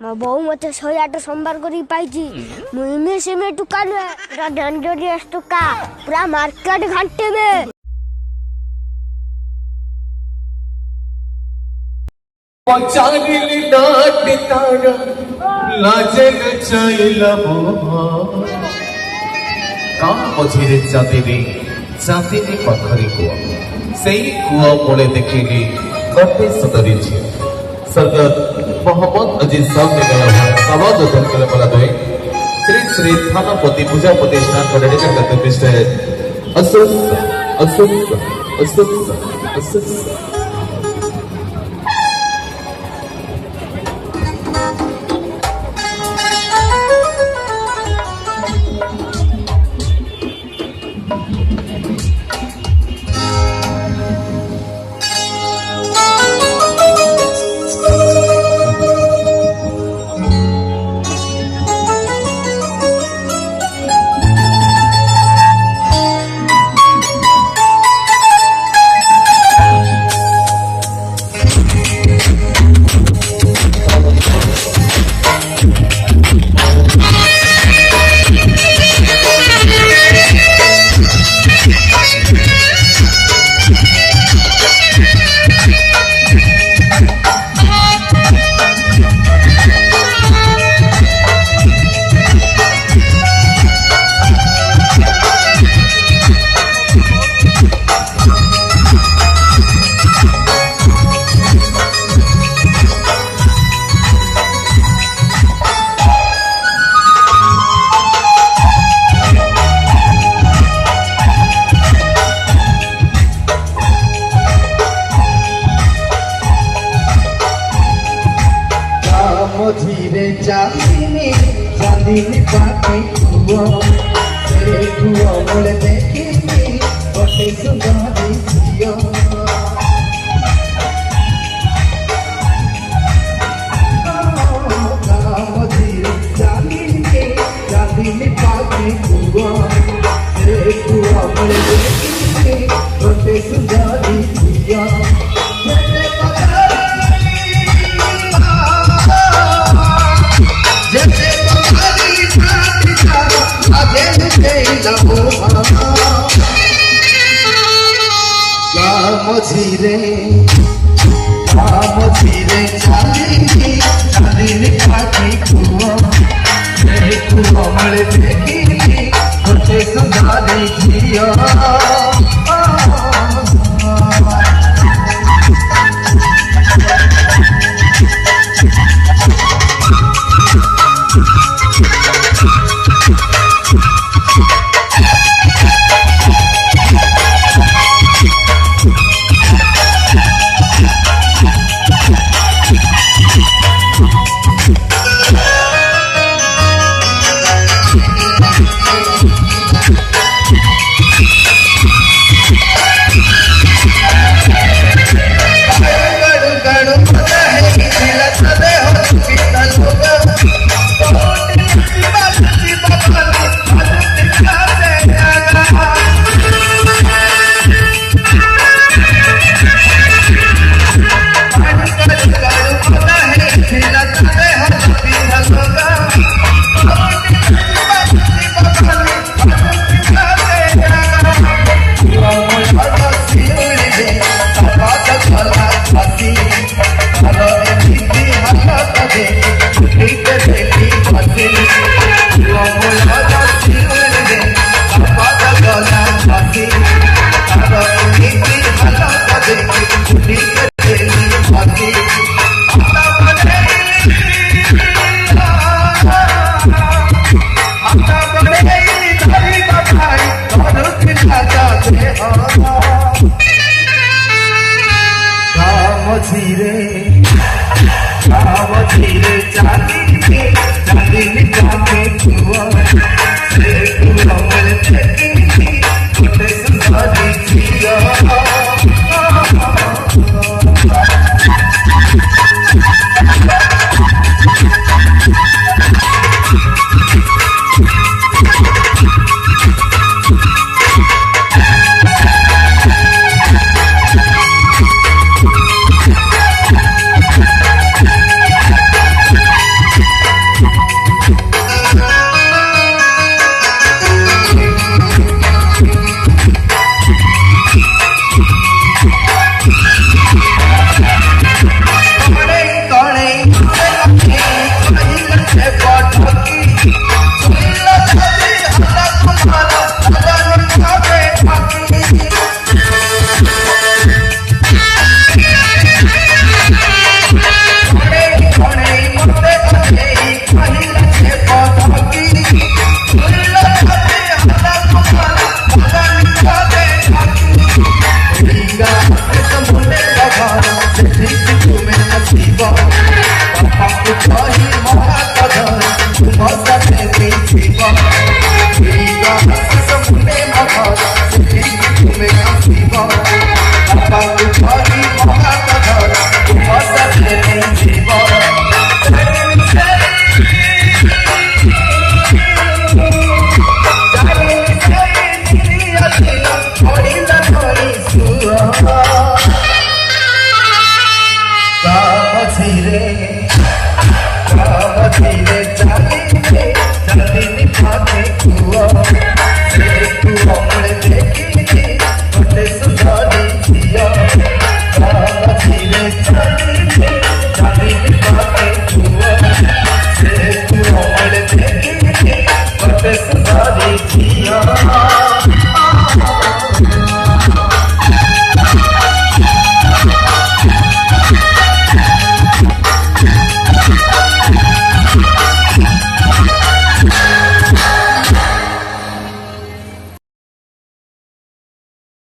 मो बहु मते 108 सोमवार करी पाइची मुइमे से में दुकान है पूरा डेंजरियस टुका पूरा मार्केट घंटे में पचारिली नाट तारा लाजे न चाइला मोहा काम मझिरे चांदनी पाखरी कुआ सेई कुआ मोले देखिली गटे सदरी छी सरदार मोहम्मद अजीज साहब ने गया आवाज उठन के लिए बोला दोई श्री श्री थानापति पूजा प्रतिष्ठान को डेडिकेट करते मिस्टर असुस धीरे चांदनी पाखी कुआ से कुआ मोले देखी बटे सुंदरी जियो धीरे चांदनी पाखी कुआ से कुआ मोले देखी बटे सुंदरी जियो मझिरे चांदनी पाखी कुआ मले देखी गोटे सुंदरी झियो